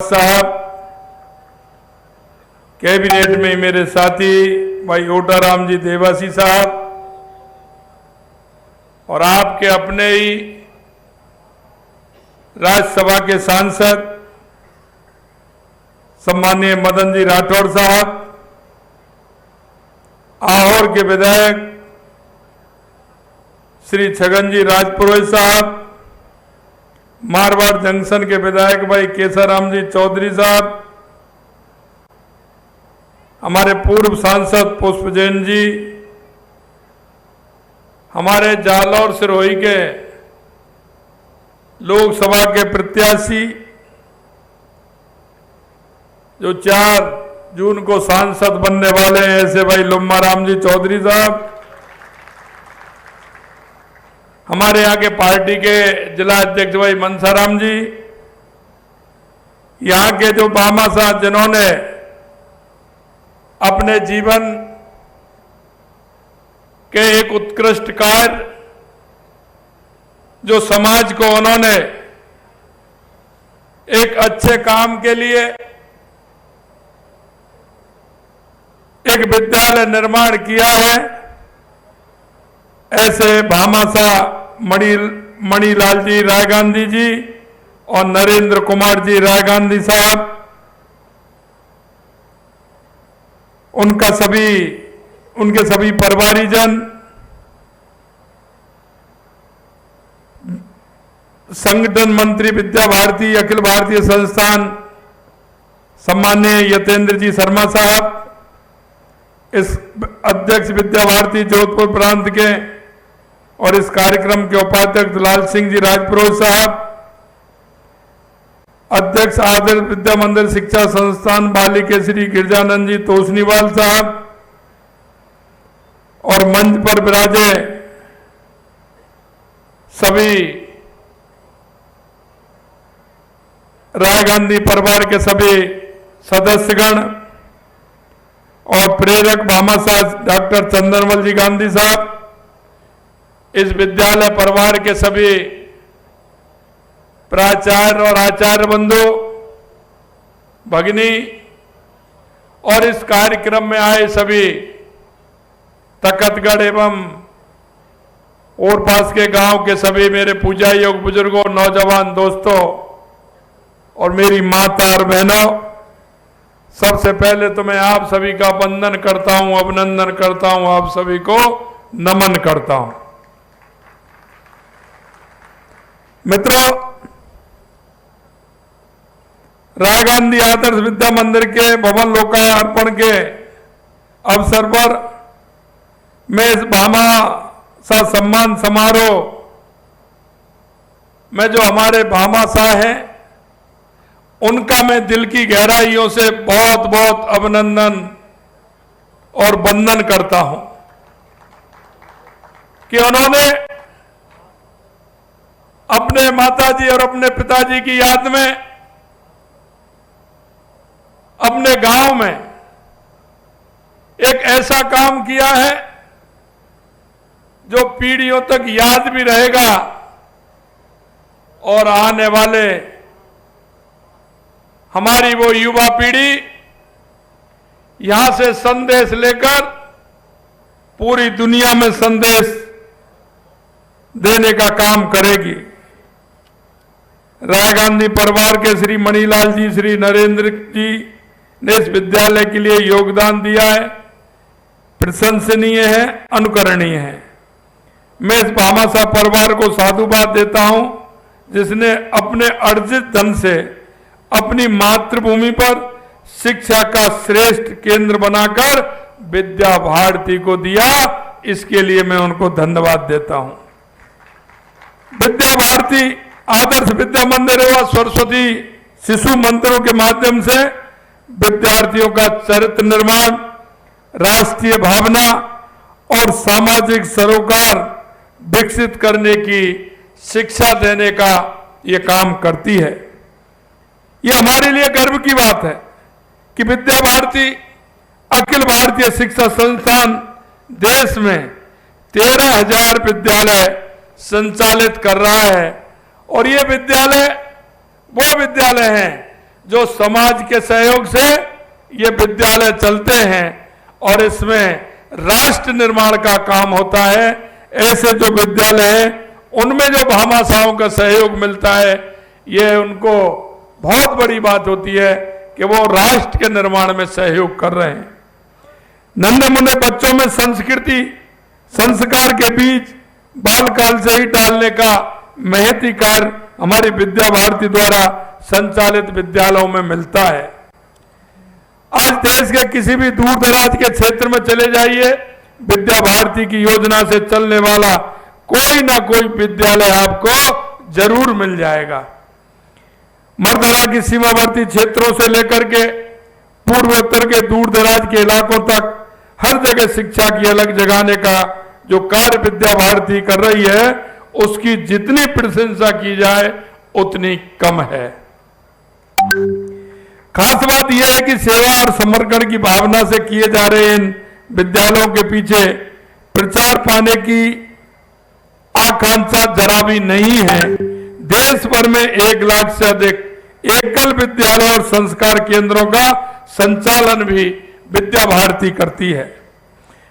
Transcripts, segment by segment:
साहब, कैबिनेट में मेरे साथी भाई ओटाराम जी देवासी साहब और आपके अपने ही राज्यसभा के सांसद सम्माननीय मदन जी राठौड़ साहब, आहोर के विधायक श्री छगन जी राजपुरोहित साहब, मारवाड़ जंक्शन के विधायक भाई केसाराम जी चौधरी साहब, हमारे पूर्व सांसद पुष्प जैन जी, हमारे जालौर सिरोही के लोकसभा के प्रत्याशी जो 4 जून को सांसद बनने वाले हैं ऐसे भाई लुम्माराम जी चौधरी साहब, हमारे यहाँ के पार्टी के जिला अध्यक्ष भाई मनसाराम जी, यहाँ के जो भामाशाह जिन्होंने अपने जीवन के एक उत्कृष्ट कार्य जो समाज को उन्होंने एक अच्छे काम के लिए एक विद्यालय निर्माण किया है, ऐसे भामाशाह मणिलाल जी राय गांधी जी और नरेंद्र कुमार जी राय गांधी साहब, उनके सभी परिवारीजन, संगठन मंत्री विद्या भारती अखिल भारतीय संस्थान सम्माननीय यतेंद्र जी शर्मा साहब, इस अध्यक्ष विद्या भारती जोधपुर प्रांत के और इस कार्यक्रम के उपाध्यक्ष लाल सिंह जी राजपुरोहित साहब, अध्यक्ष आदर्श विद्या मंदिर शिक्षा संस्थान बाली के श्री गिरजानंद जी तोशनीवाल साहब और मंच पर विराजे सभी राय गांधी परिवार के सभी सदस्यगण और प्रेरक भामाशाह डॉक्टर चंदनमल जी गांधी साहब, इस विद्यालय परिवार के सभी प्राचार्य और आचार्य बंधु भगिनी और इस कार्यक्रम में आए सभी तखतगढ़ एवं और पास के गांव के सभी मेरे पूजा योग बुजुर्गों, नौजवान दोस्तों और मेरी माता और बहनों, सबसे पहले तो मैं आप सभी का वंदन करता हूं, अभिनंदन करता हूं, आप सभी को नमन करता हूं। मित्रों, राय गांधी आदर्श विद्या मंदिर के भवन लोकार्पण के अवसर पर मैं इस भामाशाह सम्मान समारोह में जो हमारे भामाशाह हैं उनका मैं दिल की गहराइयों से बहुत बहुत अभिनंदन और वंदन करता हूं कि उन्होंने अपने माताजी और अपने पिताजी की याद में अपने गांव में एक ऐसा काम किया है जो पीढ़ियों तक याद भी रहेगा और आने वाले हमारी वो युवा पीढ़ी यहां से संदेश लेकर पूरी दुनिया में संदेश देने का काम करेगी। राय गांधी परिवार के श्री मणिलाल जी, श्री नरेंद्र जी ने इस विद्यालय के लिए योगदान दिया है, प्रशंसनीय है, अनुकरणीय है। मैं इस भामाशाह परिवार को साधुवाद देता हूं जिसने अपने अर्जित धन से अपनी मातृभूमि पर शिक्षा का श्रेष्ठ केंद्र बनाकर विद्या भारती को दिया, इसके लिए मैं उनको धन्यवाद देता हूं। विद्या भारती आदर्श विद्या मंदिर एवं सरस्वती शिशु मंदिरों के माध्यम से विद्यार्थियों का चरित्र निर्माण, राष्ट्रीय भावना और सामाजिक सरोकार विकसित करने की शिक्षा देने का ये काम करती है। ये हमारे लिए गर्व की बात है कि विद्या भारती अखिल भारतीय शिक्षा संस्थान देश में 13,000 विद्यालय संचालित कर रहा है और ये विद्यालय वो विद्यालय हैं जो समाज के सहयोग से ये विद्यालय चलते हैं और इसमें राष्ट्र निर्माण का काम होता है। ऐसे जो विद्यालय हैं उनमें जो भामाशाहों का सहयोग मिलता है, ये उनको बहुत बड़ी बात होती है कि वो राष्ट्र के निर्माण में सहयोग कर रहे हैं। नन्हे मुन्ने बच्चों में संस्कृति संस्कार के बीज बालकाल से ही डालने का महती कार्य हमारी विद्या भारती द्वारा संचालित विद्यालयों में मिलता है। आज देश के किसी भी दूर दराज के क्षेत्र में चले जाइए, विद्या भारती की योजना से चलने वाला कोई ना कोई विद्यालय आपको जरूर मिल जाएगा। मरदरा की सीमावर्ती क्षेत्रों से लेकर के पूर्वोत्तर के दूर दराज के इलाकों तक हर जगह शिक्षा की अलग जगाने का जो कार्य विद्या भारती कर रही है, उसकी जितनी प्रशंसा की जाए उतनी कम है। खास बात यह है कि सेवा और समर्पण की भावना से किए जा रहे इन विद्यालयों के पीछे प्रचार पाने की आकांक्षा जरा भी नहीं है। देश भर में 1 लाख से अधिक एकल विद्यालय और संस्कार केंद्रों का संचालन भी विद्या भारती करती है।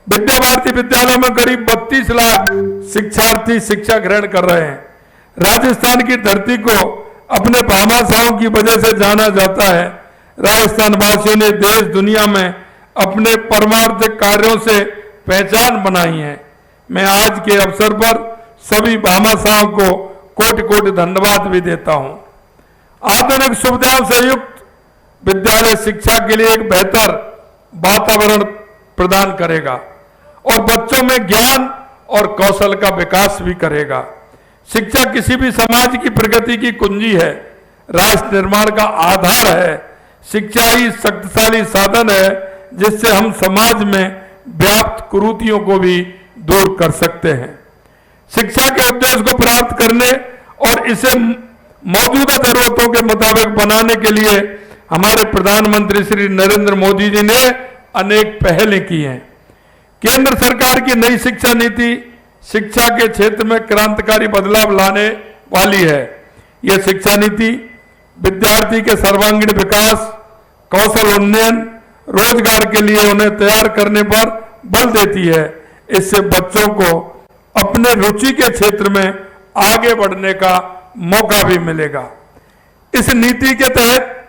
विद्या भारती विद्यालयों में करीब 32 लाख शिक्षार्थी शिक्षा ग्रहण कर रहे हैं। राजस्थान की धरती को अपने भामाशाहों की वजह से जाना जाता है। राजस्थान वासियों ने देश दुनिया में अपने परमार्थिक कार्यों से पहचान बनाई है। मैं आज के अवसर पर सभी भामाशाहों को कोटि कोटि धन्यवाद भी देता हूं। आधुनिक सुविधाओं से युक्त विद्यालय शिक्षा के लिए एक बेहतर वातावरण प्रदान करेगा और बच्चों में ज्ञान और कौशल का विकास भी करेगा। शिक्षा किसी भी समाज की प्रगति की कुंजी है, राष्ट्र निर्माण का आधार है। शिक्षा ही शक्तिशाली साधन है जिससे हम समाज में व्याप्त कुरीतियों को भी दूर कर सकते हैं। शिक्षा के उद्देश्य को प्राप्त करने और इसे मौजूदा जरूरतों के मुताबिक बनाने के लिए हमारे प्रधानमंत्री श्री नरेंद्र मोदी जी ने अनेक पहलें की हैं। केंद्र सरकार की नई शिक्षा नीति शिक्षा के क्षेत्र में क्रांतिकारी बदलाव लाने वाली है। यह शिक्षा नीति विद्यार्थी के सर्वांगीण विकास, कौशल उन्नयन, रोजगार के लिए उन्हें तैयार करने पर बल देती है। इससे बच्चों को अपने रुचि के क्षेत्र में आगे बढ़ने का मौका भी मिलेगा। इस नीति के तहत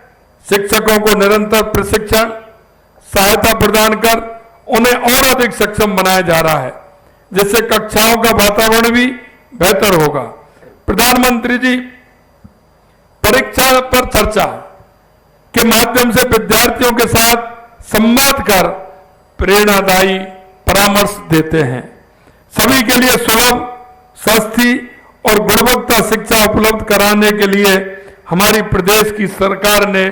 शिक्षकों को निरंतर प्रशिक्षण सहायता प्रदान कर उन्हें और अधिक सक्षम बनाया जा रहा है, जिससे कक्षाओं का वातावरण भी बेहतर होगा। प्रधानमंत्री जी परीक्षा पर चर्चा के माध्यम से विद्यार्थियों के साथ संवाद कर प्रेरणादायी परामर्श देते हैं। सभी के लिए सुलभ, सस्ती और गुणवत्ता शिक्षा उपलब्ध कराने के लिए हमारी प्रदेश की सरकार ने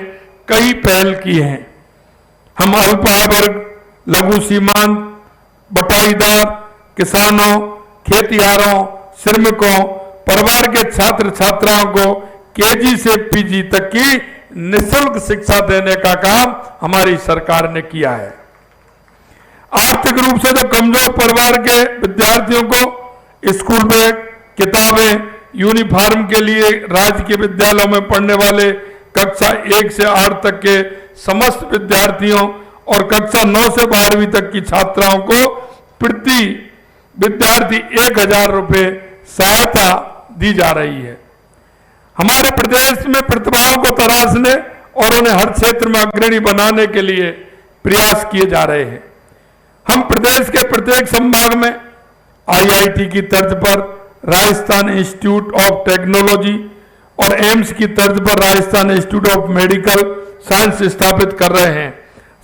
कई पहल की हैं। हम अल्प आय वर्ग, लघु सीमांत, बटाईदार, किसानों, खेतिहरों, श्रमिकों, परिवार के छात्र छात्राओं को केजी से पीजी तक की निःशुल्क शिक्षा देने का काम हमारी सरकार ने किया है। आर्थिक रूप से जो कमजोर परिवार के विद्यार्थियों को स्कूल बैग, किताबें, यूनिफॉर्म के लिए राज्य के विद्यालयों में पढ़ने वाले कक्षा 1 से 8 तक के समस्त विद्यार्थियों और कक्षा 9 से 12वीं तक की छात्राओं को प्रति विद्यार्थी 1000 रुपये सहायता दी जा रही है। हमारे प्रदेश में प्रतिभाओं को तराशने और उन्हें हर क्षेत्र में अग्रणी बनाने के लिए प्रयास किए जा रहे हैं। हम प्रदेश के प्रत्येक संभाग में आईआईटी की तर्ज पर राजस्थान इंस्टीट्यूट ऑफ टेक्नोलॉजी और एम्स की तर्ज पर Rajasthan institute of medical science स्थापित कर रहे हैं।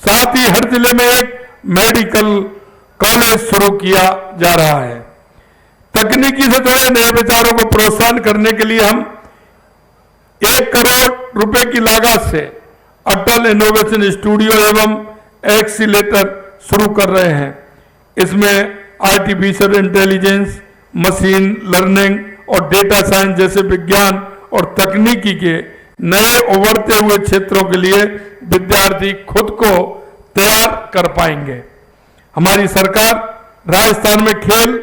साथ ही हर जिले में एक मेडिकल कॉलेज शुरू किया जा रहा है। तकनीकी से जुड़े नए विचारों को प्रोत्साहन करने के लिए हम 1 करोड़ रुपए की लागत से अटल इनोवेशन स्टूडियो एवं एक्सीलेटर शुरू कर रहे हैं। इसमें आर्टिफिशियल इंटेलिजेंस, मशीन लर्निंग और डेटा साइंस जैसे विज्ञान और तकनीकी के नए उभरते हुए क्षेत्रों के लिए विद्यार्थी खुद को तैयार कर पाएंगे। हमारी सरकार राजस्थान में खेल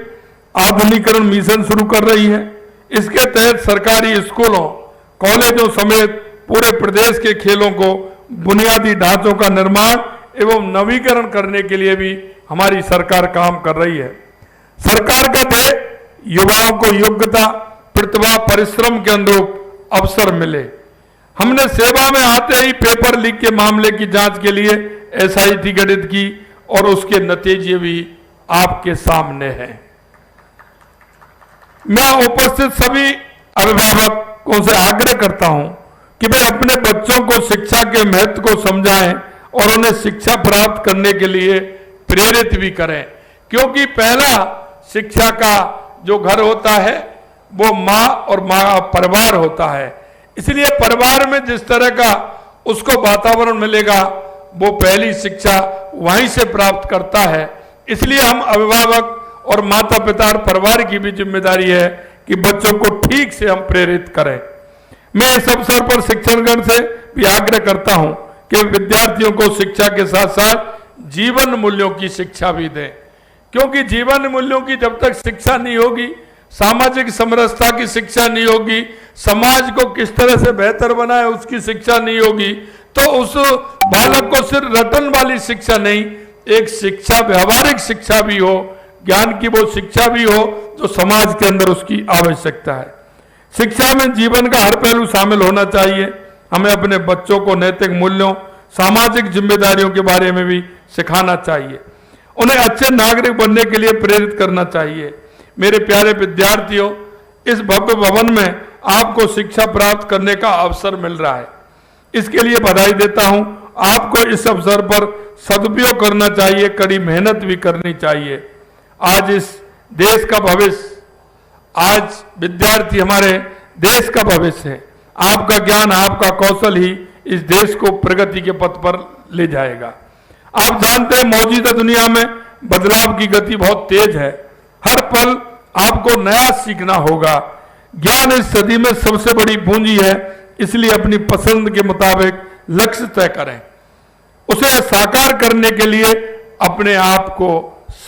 आधुनिकीकरण मिशन शुरू कर रही है। इसके तहत सरकारी स्कूलों, कॉलेजों समेत पूरे प्रदेश के खेलों को बुनियादी ढांचों का निर्माण एवं नवीकरण करने के लिए भी हमारी सरकार काम कर रही है। सरकार का ध्येय युवाओं को योग्यता, प्रतिभा, परिश्रम के अनुरूप अवसर मिले। हमने सेवा में आते ही पेपर लीक के मामले की जांच के लिए एसआईटी गठित की और उसके नतीजे भी आपके सामने हैं। मैं उपस्थित सभी अभिभावकों से आग्रह करता हूं कि वे अपने बच्चों को शिक्षा के महत्व को समझाएं और उन्हें शिक्षा प्राप्त करने के लिए प्रेरित भी करें, क्योंकि पहला शिक्षा का जो घर होता है वो माँ और माँ परिवार होता है। इसलिए परिवार में जिस तरह का उसको वातावरण मिलेगा वो पहली शिक्षा वहीं से प्राप्त करता है। इसलिए हम अभिभावक और माता पिता और परिवार की भी जिम्मेदारी है कि बच्चों को ठीक से हम प्रेरित करें। मैं इस अवसर पर शिक्षकगण से भी आग्रह करता हूं कि विद्यार्थियों को शिक्षा के साथ साथ जीवन मूल्यों की शिक्षा भी दें, क्योंकि जीवन मूल्यों की जब तक शिक्षा नहीं होगी, सामाजिक समरसता की शिक्षा नहीं होगी, समाज को किस तरह से बेहतर बनाए उसकी शिक्षा नहीं होगी, तो उस बालक को सिर्फ रटन वाली शिक्षा नहीं, एक शिक्षा व्यवहारिक शिक्षा भी हो, ज्ञान की वो शिक्षा भी हो जो समाज के अंदर उसकी आवश्यकता है। शिक्षा में जीवन का हर पहलू शामिल होना चाहिए। हमें अपने बच्चों को नैतिक मूल्यों, सामाजिक जिम्मेदारियों के बारे में भी सिखाना चाहिए, उन्हें अच्छे नागरिक बनने के लिए प्रेरित करना चाहिए। मेरे प्यारे विद्यार्थियों, इस भव्य भवन में आपको शिक्षा प्राप्त करने का अवसर मिल रहा है, इसके लिए बधाई देता हूं। आपको इस अवसर पर सदुपयोग करना चाहिए, कड़ी मेहनत भी करनी चाहिए। आज इस देश का भविष्य, आज विद्यार्थी हमारे देश का भविष्य है। आपका ज्ञान, आपका कौशल ही इस देश को प्रगति के पथ पर ले जाएगा। आप जानते हैं मौजूदा दुनिया में बदलाव की गति बहुत तेज है। हर पल आपको नया सीखना होगा। ज्ञान इस सदी में सबसे बड़ी पूंजी है, इसलिए अपनी पसंद के मुताबिक लक्ष्य तय करें। उसे साकार करने के लिए अपने आप को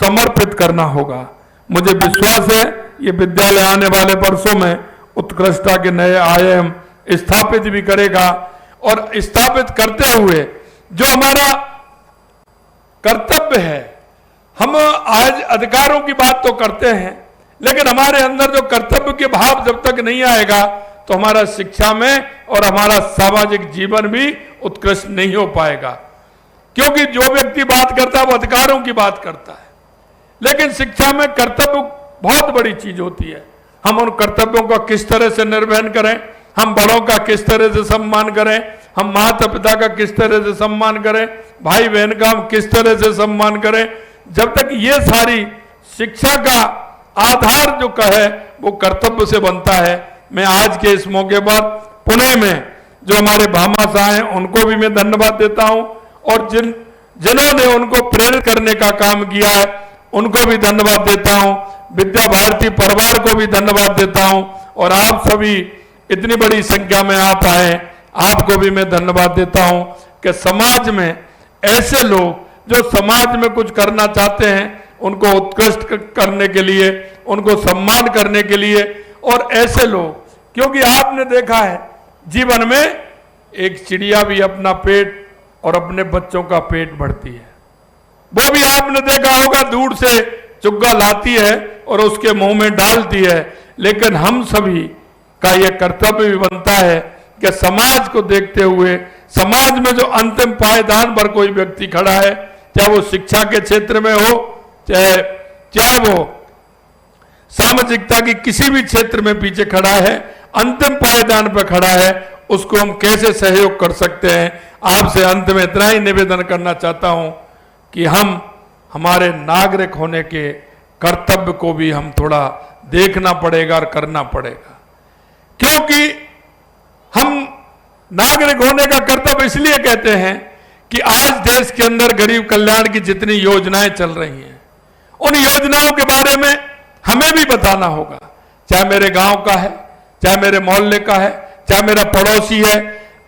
समर्पित करना होगा। मुझे विश्वास है ये विद्यालय आने वाले वर्षों में उत्कृष्टता के नए आयाम स्थापित भी करेगा, और स्थापित करते हुए जो हमारा कर्तव्य है, हम आज अधिकारों की बात तो करते हैं, लेकिन हमारे अंदर जो कर्तव्य के भाव जब तक नहीं आएगा तो हमारा शिक्षा में और हमारा सामाजिक जीवन भी उत्कृष्ट नहीं हो पाएगा। क्योंकि जो व्यक्ति बात करता है वो अधिकारों की बात करता है, लेकिन शिक्षा में कर्तव्य बहुत बड़ी चीज होती है। हम उन कर्तव्यों का किस तरह से निर्वहन करें, हम बड़ों का किस तरह से सम्मान करें, हम माता पिता का किस तरह से सम्मान करें, भाई बहन का हम किस तरह से सम्मान करें, जब तक ये सारी शिक्षा का आधार जो है वो कर्तव्य से बनता है। मैं आज के इस मौके पर पुणे में जो हमारे भामाशाह हैं उनको भी मैं धन्यवाद देता हूं, और जिन्होंने उनको प्रेरित करने का काम किया है उनको भी धन्यवाद देता हूं। विद्या भारती परिवार को भी धन्यवाद देता हूं, और आप सभी इतनी बड़ी संख्या में आप आए, आपको भी मैं धन्यवाद देता हूं कि समाज में ऐसे लोग जो समाज में कुछ करना चाहते हैं उनको उत्कृष्ट करने के लिए, उनको सम्मान करने के लिए, और ऐसे लोग, क्योंकि आपने देखा है जीवन में एक चिड़िया भी अपना पेट और अपने बच्चों का पेट भरती है, वो भी आपने देखा होगा दूर से चुग्गा लाती है और उसके मुंह में डालती है। लेकिन हम सभी का यह कर्तव्य भी बनता है कि समाज को देखते हुए, समाज में जो अंतिम पायदान पर कोई व्यक्ति खड़ा है, चाहे वो शिक्षा के क्षेत्र में हो, चाहे वो सामाजिकता की किसी भी क्षेत्र में पीछे खड़ा है, अंतिम पायदान पर खड़ा है, उसको हम कैसे सहयोग कर सकते हैं। आपसे अंत में इतना ही निवेदन करना चाहता हूं कि हम हमारे नागरिक होने के कर्तव्य को भी हम थोड़ा देखना पड़ेगा और करना पड़ेगा, क्योंकि हम नागरिक होने का कर्तव्य इसलिए कहते हैं कि आज देश के अंदर गरीब कल्याण की जितनी योजनाएं चल रही हैं, उन योजनाओं के बारे में हमें भी बताना होगा। चाहे मेरे गांव का है, चाहे मेरे मोहल्ले का है, चाहे मेरा पड़ोसी है,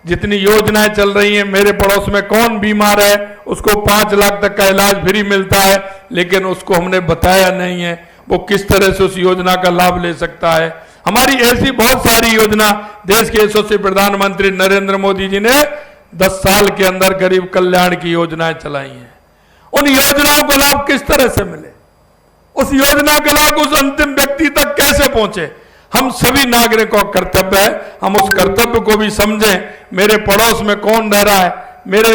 जितनी योजनाएं चल रही हैं, मेरे पड़ोस में कौन बीमार है उसको 5 लाख तक का इलाज फ्री मिलता है, लेकिन उसको हमने बताया नहीं है वो किस तरह से उस योजना का लाभ ले सकता है। हमारी ऐसी बहुत सारी योजना देश के यशस्वी प्रधानमंत्री नरेंद्र मोदी जी ने 10 साल के अंदर गरीब कल्याण की योजनाएं चलाई हैं। उन योजनाओं का लाभ किस तरह से मिले, उस योजना का लाभ उस अंतिम व्यक्ति तक कैसे पहुंचे, हम सभी नागरिकों का कर्तव्य है। हम उस कर्तव्य को भी समझें। मेरे पड़ोस में कौन रह रहा है, मेरे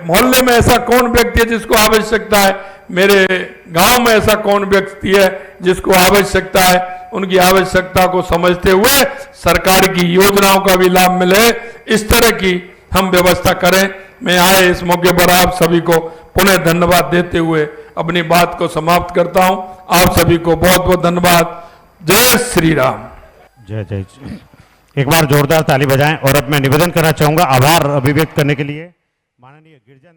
मोहल्ले में ऐसा कौन व्यक्ति है जिसको आवश्यकता है, मेरे गांव में ऐसा कौन व्यक्ति है जिसको आवश्यकता है, उनकी आवश्यकता को समझते हुए सरकार की योजनाओं का भी लाभ मिले, इस तरह की हम व्यवस्था करें। मैं आए इस मौके पर आप सभी को पुनः धन्यवाद देते हुए अपनी बात को समाप्त करता हूं। आप सभी को बहुत बहुत धन्यवाद। जय श्री राम। जय जय। एक बार जोरदार ताली बजाएं। और अब मैं निवेदन करना चाहूंगा आभार अभिव्यक्त करने के लिए माननीय गिरिजा